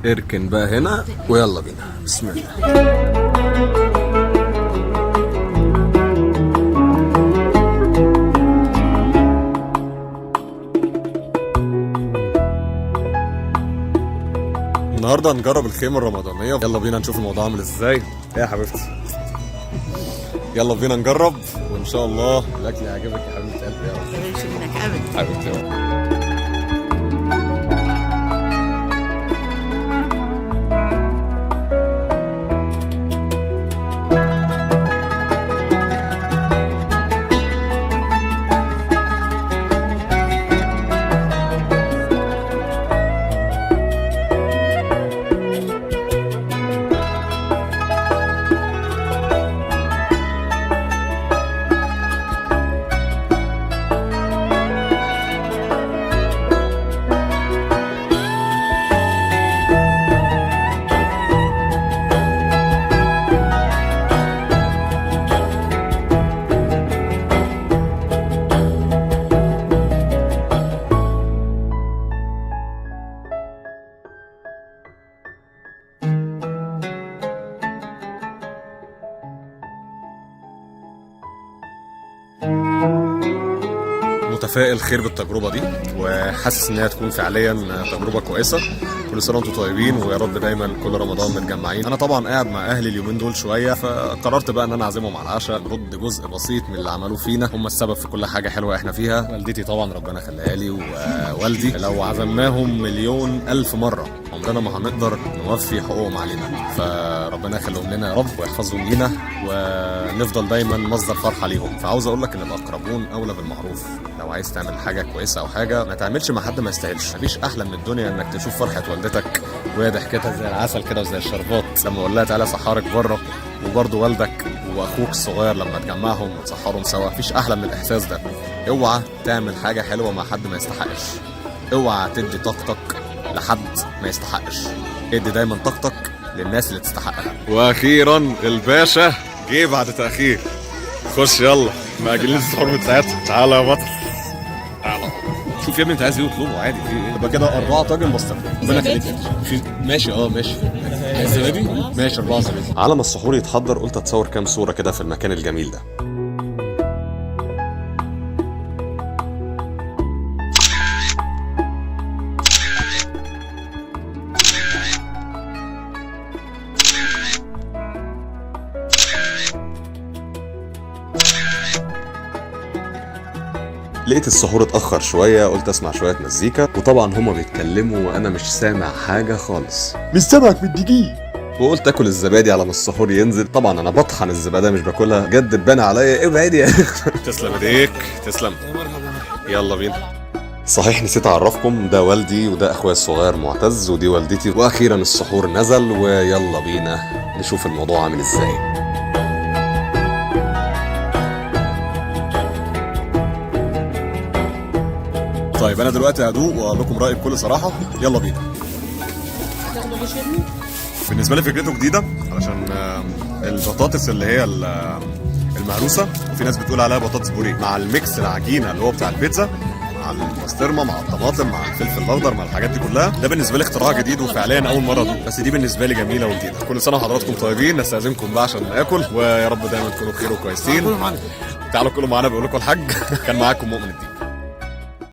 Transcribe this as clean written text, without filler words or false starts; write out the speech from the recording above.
اركن بقى هنا ويلا بينا، بسم الله. النهارده هنجرب الخيمه الرمضانيه، يلا بينا نشوف الموضوع عامل ازاي. ايه يا حبيبتي، يلا بينا نجرب وان شاء الله الاكل يعجبك يا حبيبه قلبي. يا رب يعيش منك ابدا حبيبتي. متفائل خير بالتجربه دي وحاسس ان هي تكون فعليا تجربه كويسه. كل سنه وانتم طيبين ويا رب دايما كل رمضان متجمعين. انا طبعا قاعد مع اهلي اليومين دول شويه، فقررت بقى ان انا اعزمهم على العشاء، نرد جزء بسيط من اللي عملوه فينا. هم السبب في كل حاجه حلوه احنا فيها، والدتي طبعا ربنا يخليها لي ووالدي. لو عزمناهم مليون الف مره عمرنا ما هنقدر نوفي حقوقهم علينا، فربنا يخليهم لنا يا رب ويحفظهم لينا ونفضل دايما مصدر فرحه ليهم. فعاوز اقول لك ان الاقربون اولى بالمعروف. لو عايز تعمل حاجه كويسه او حاجه ما تعملش مع حد ما يستاهلش. مفيش احلى من الدنيا انك تشوف فرحه والدتك وهي ضحكتها زي العسل كده وزي الشربات لما اقول لها تعالى سحرك بره، وبرده والدك واخوك الصغير لما تجمعهم وتسحرهم سوا. مفيش احلى من الاحساس ده. اوعى تعمل حاجه حلوه مع حد ما يستحقش. اوعى تدي طاقتك لحد ما يستحقش. ادي دايما طاقتك للناس اللي تستحقها. واخيرا الباشا جه بعد تاخير. خش يلا، مأجلين السحور من ساعتها. تعالى يا بطل، تعالى. شوف يا ابني انت عايز ايه واطلبه عادي. في ايه؟ يبقى كده 4 طاجن بسطرمه. ربنا يخليك. ماشي ماشي. الزبادي ماشي 4 زبادي. على ما السحور يتحضر قلت اتصور كام صوره كده في المكان الجميل ده. لقيت السحور اتأخر شوية، قلت اسمع شوية مزيكا، وطبعا هما بيتكلموا وانا مش سامع حاجة خالص. مش سامعك من الدقيق. وقلت اكل الزبادي على ما السحور ينزل. طبعا انا بطحن الزبادة مش باكلها، جد تبان عليا. ابعد يا اخي. تسلم ايديك، تسلم. يلا بينا. صحيح نسيت اعرفكم، ده والدي وده اخويا الصغير معتز ودي والدتي. واخيرا السحور نزل ويلا بينا نشوف الموضوع عامل ازاي. طيب انا دلوقتي هدوق واقول لكم رايي بكل صراحه. يلا بينا. تاخدوا بشرني. بالنسبه لي فكرته جديده علشان البطاطس اللي هي المهروسه، وفي ناس بتقول عليها بطاطس بوريه، مع الميكس العجينه اللي هو بتاع البيتزا مع البسطرمه مع الطماطم مع الفلفل الاخضر مع الحاجات دي كلها. ده بالنسبه لي اختراع جديد وفعليا اول مره ادوق، بس دي بالنسبه لي جميله وجديده. كل سنه وحضراتكم طيبين. نستاذنكم بقى عشان ناكل، ويا رب دايما تكونوا بخير وكويسين. تعالوا كلوا معانا بيقول لكم الحاج. كان معاكم مؤمن الدين.